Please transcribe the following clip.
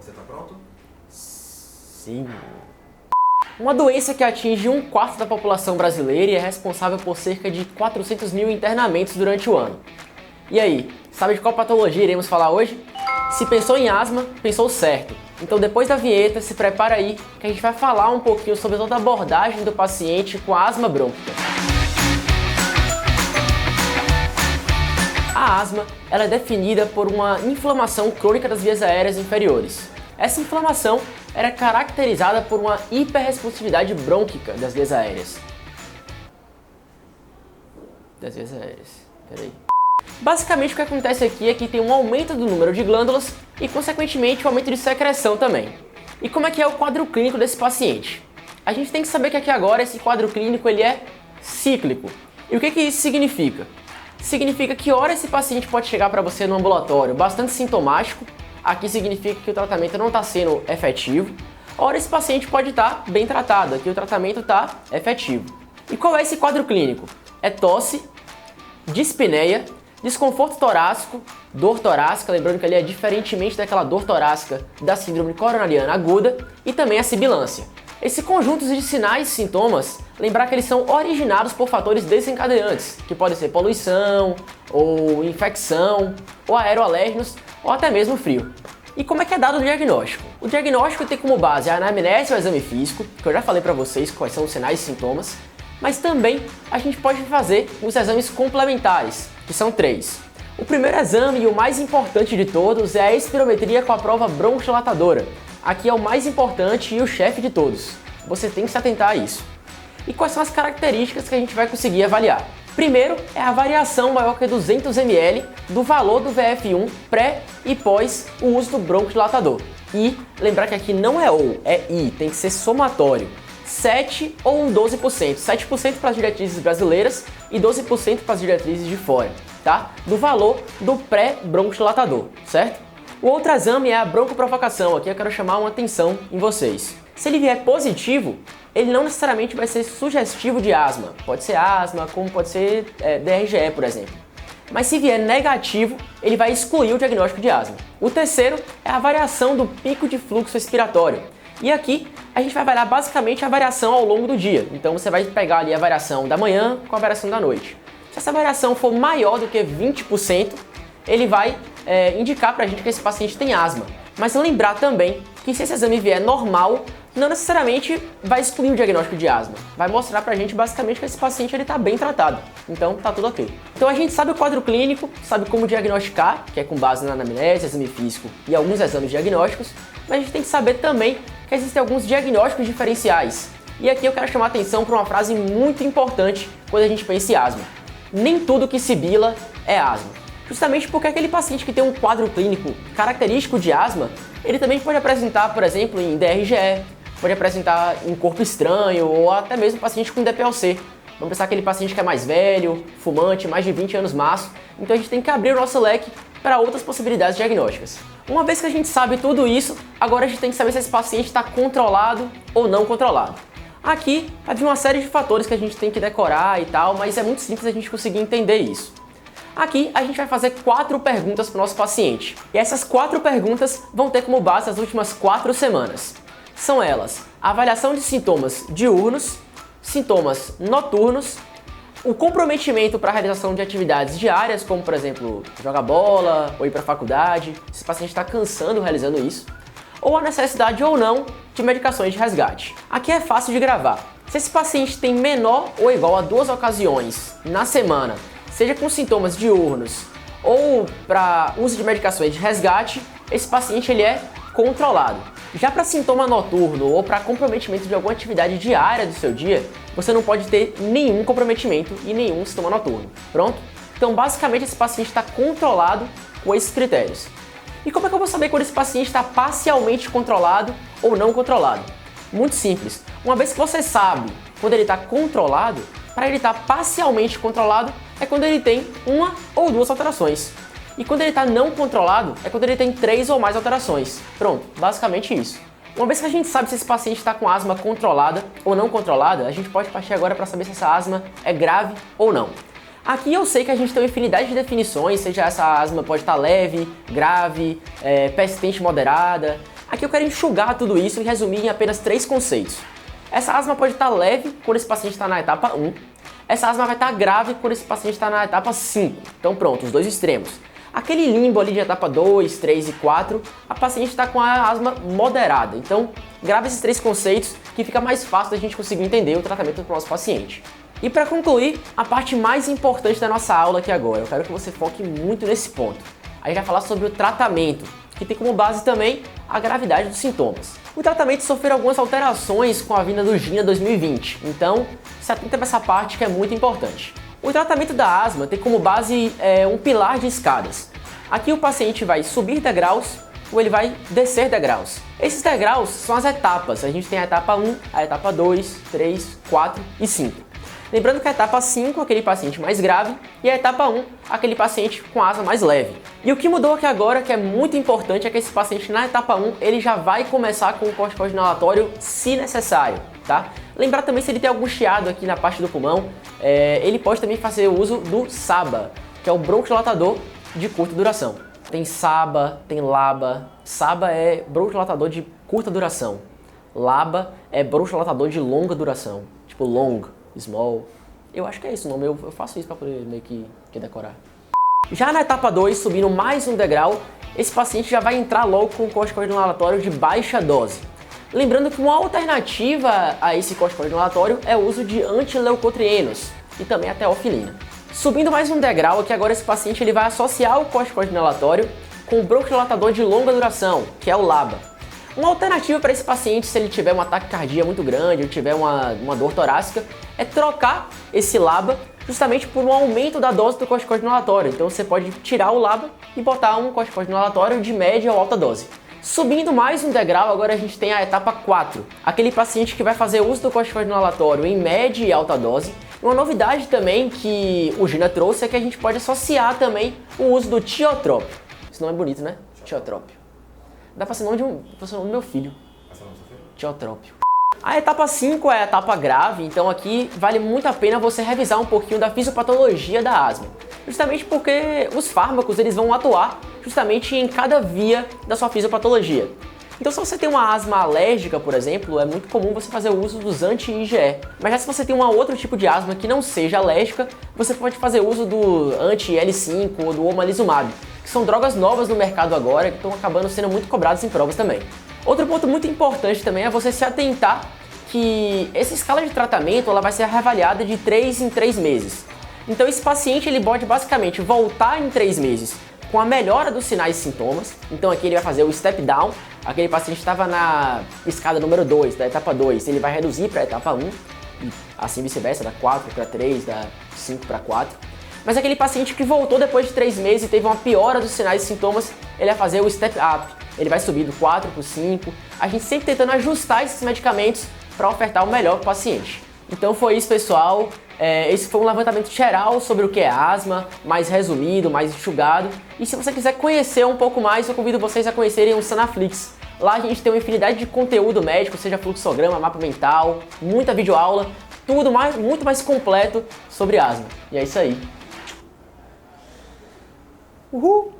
Você tá pronto? Sim. Uma doença que atinge 1/4 da população brasileira e é responsável por cerca de 400 mil internamentos durante o ano. E aí, sabe de qual patologia iremos falar hoje? Se pensou em asma, pensou certo. Então depois da vinheta, se prepara aí que a gente vai falar um pouquinho sobre toda a abordagem do paciente com asma brônquica. A asma ela é definida por uma inflamação crônica das vias aéreas inferiores. Essa inflamação era caracterizada por uma hiperresponsividade brônquica das vias aéreas. Peraí. Basicamente o que acontece aqui é que tem um aumento do número de glândulas e, consequentemente, um aumento de secreção também. E como é que é o quadro clínico desse paciente? A gente tem que saber que aqui agora esse quadro clínico ele é cíclico. E o que isso significa? Significa que ora esse paciente pode chegar para você no ambulatório bastante sintomático, aqui significa que o tratamento não está sendo efetivo, ora esse paciente pode estar bem tratado, aqui o tratamento está efetivo. E qual é esse quadro clínico? É tosse, dispneia, desconforto torácico, dor torácica, lembrando que ele é diferentemente daquela dor torácica da síndrome coronariana aguda, e também a sibilância. Esse conjunto de sinais e sintomas, lembrar que eles são originados por fatores desencadeantes, que podem ser poluição, ou infecção, ou aeroalérgenos, ou até mesmo frio. E como é que é dado o diagnóstico? O diagnóstico tem como base a anamnese e o exame físico, que eu já falei para vocês quais são os sinais e sintomas, mas também a gente pode fazer os exames complementares, que são 3. O primeiro exame e o mais importante de todos é a espirometria com a prova broncodilatadora. Aqui é o mais importante e o chefe de todos. Você tem que se atentar a isso. E quais são as características que a gente vai conseguir avaliar? Primeiro é a variação maior que 200 ml do valor do VF1 pré e pós o uso do broncodilatador. E lembrar que aqui não é ou, é e, tem que ser somatório. 7 ou 12%. 7% para as diretrizes brasileiras e 12% para as diretrizes de fora, tá? Do valor do pré-broncodilatador, certo? O outro exame é a broncoprovocação. Aqui eu quero chamar uma atenção em vocês. Se ele vier positivo, ele não necessariamente vai ser sugestivo de asma. Pode ser asma, como pode ser DRGE, por exemplo. Mas se vier negativo, ele vai excluir o diagnóstico de asma. O terceiro é a variação do pico de fluxo respiratório. E aqui a gente vai avaliar basicamente a variação ao longo do dia. Então você vai pegar ali a variação da manhã com a variação da noite. Se essa variação for maior do que 20%, ele vai indicar pra gente que esse paciente tem asma. Mas lembrar também que se esse exame vier normal, não necessariamente vai excluir o diagnóstico de asma. Vai mostrar pra gente basicamente que esse paciente ele tá bem tratado. Então tá tudo ok. Então a gente sabe o quadro clínico, sabe como diagnosticar, que é com base na anamnese, exame físico e alguns exames diagnósticos, mas a gente tem que saber também que existem alguns diagnósticos diferenciais. E aqui eu quero chamar a atenção para uma frase muito importante quando a gente pensa em asma. Nem tudo que sibila é asma. Justamente porque aquele paciente que tem um quadro clínico característico de asma, ele também pode apresentar, por exemplo, em DRGE, pode apresentar em corpo estranho ou até mesmo paciente com DPLC. Vamos pensar aquele paciente que é mais velho, fumante, mais de 20 anos maço. Então a gente tem que abrir o nosso leque para outras possibilidades diagnósticas. Uma vez que a gente sabe tudo isso, agora a gente tem que saber se esse paciente está controlado ou não controlado. Aqui havia uma série de fatores que a gente tem que decorar e tal, mas é muito simples a gente conseguir entender isso. Aqui a gente vai fazer 4 perguntas para o nosso paciente. E essas 4 perguntas vão ter como base as últimas 4 semanas. São elas: a avaliação de sintomas diurnos, sintomas noturnos, o comprometimento para a realização de atividades diárias, como por exemplo, jogar bola ou ir para a faculdade, se o paciente está cansando realizando isso, ou a necessidade ou não de medicações de resgate. Aqui é fácil de gravar. Se esse paciente tem menor ou igual a 2 ocasiões na semana, seja com sintomas diurnos ou para uso de medicações de resgate, esse paciente ele é controlado. Já para sintoma noturno ou para comprometimento de alguma atividade diária do seu dia, você não pode ter nenhum comprometimento e nenhum sintoma noturno. Pronto? Então basicamente esse paciente está controlado com esses critérios. E como é que eu vou saber quando esse paciente está parcialmente controlado ou não controlado? Muito simples. Uma vez que você sabe quando ele está controlado, para ele estar parcialmente controlado é quando ele tem 1 ou 2 alterações. E quando ele está não controlado é quando ele tem 3 ou mais alterações. Pronto, basicamente isso. Uma vez que a gente sabe se esse paciente está com asma controlada ou não controlada, a gente pode partir agora para saber se essa asma é grave ou não. Aqui eu sei que a gente tem uma infinidade de definições, seja essa asma pode estar leve, grave, persistente, moderada. Aqui Aqui eu quero enxugar tudo isso e resumir em apenas 3 conceitos. Essa asma pode estar leve quando esse paciente está na etapa 1. Essa asma vai estar grave quando esse paciente está na etapa 5. Então pronto, os dois extremos. Aquele limbo ali de etapa 2, 3 e 4, a paciente está com a asma moderada. Então, grave esses 3 conceitos que fica mais fácil da gente conseguir entender o tratamento do nosso paciente. E para concluir, a parte mais importante da nossa aula aqui agora, eu quero que você foque muito nesse ponto. A gente vai falar sobre o tratamento, que tem como base também a gravidade dos sintomas. O tratamento sofreu algumas alterações com a vinda do GINA 2020, então se atenta para essa parte que é muito importante. O tratamento da asma tem como base um pilar de escadas. Aqui o paciente vai subir degraus ou ele vai descer degraus. Esses degraus são as etapas. A gente tem a etapa 1, a etapa 2, 3, 4 e 5. Lembrando que a etapa 5 é aquele paciente mais grave e a etapa 1 aquele paciente com asma mais leve. E o que mudou aqui agora, que é muito importante, é que esse paciente na etapa 1 ele já vai começar com o corticoide inalatório se necessário, tá? Lembrar também se ele tem algum chiado aqui na parte do pulmão, ele pode também fazer o uso do SABA, que é o bronquidilatador de curta duração. Tem SABA, tem LABA. SABA é bronquidilatador de curta duração. LABA é bronquidilatador de longa duração, tipo long, small. Eu acho que é isso o nome, eu faço isso para poder meio que decorar. Já na etapa 2, subindo mais um degrau, esse paciente já vai entrar logo com o corticoide inalatório de baixa dose. Lembrando que uma alternativa a esse corticoide inalatório é o uso de antileucotrienos e também a teofilina. Subindo mais um degrau, aqui agora esse paciente ele vai associar o corticoide inalatório com o bronquidilatador de longa duração, que é o LABA. Uma alternativa para esse paciente, se ele tiver um ataque cardíaco muito grande ou tiver uma dor torácica, é trocar esse LABA justamente por um aumento da dose do corticoide inalatório. Então você pode tirar o LABA e botar um corticoide inalatório de média ou alta dose. Subindo mais um degrau, agora a gente tem a etapa 4, aquele paciente que vai fazer uso do corticoide inalatório em média e alta dose. Uma novidade também que o GINA trouxe é que a gente pode associar também o uso do tiotrópio. Esse nome é bonito, né? Tiotrópio. Dá pra ser o nome do meu filho. Tiotrópio. A etapa 5 é a etapa grave, então aqui vale muito a pena você revisar um pouquinho da fisiopatologia da asma. Justamente porque os fármacos eles vão atuar justamente em cada via da sua fisiopatologia. Então se você tem uma asma alérgica, por exemplo, é muito comum você fazer o uso dos anti-IgE. Mas já se você tem um outro tipo de asma que não seja alérgica, você pode fazer uso do anti-L5 ou do omalizumab, que são drogas novas no mercado agora que estão acabando sendo muito cobradas em provas também. Outro ponto muito importante também é você se atentar que essa escala de tratamento ela vai ser reavaliada de 3 em 3 meses. Então esse paciente ele pode basicamente voltar em 3 meses com a melhora dos sinais e sintomas. Então aqui ele vai fazer o step down, aquele paciente estava na escada número 2, da etapa 2, ele vai reduzir para a etapa 1, e assim vice-versa, da 4 para 3, da 5 para 4. Mas aquele paciente que voltou depois de 3 meses e teve uma piora dos sinais e sintomas, ele vai fazer o step up, ele vai subir do 4 para o 5, a gente sempre tentando ajustar esses medicamentos para ofertar o melhor para o paciente. Então foi isso, pessoal. Esse foi um levantamento geral sobre o que é asma, mais resumido, mais enxugado. E se você quiser conhecer um pouco mais, eu convido vocês a conhecerem o Sanaflix. Lá a gente tem uma infinidade de conteúdo médico, seja fluxograma, mapa mental, muita videoaula, tudo muito mais completo sobre asma. E é isso aí. Uhul!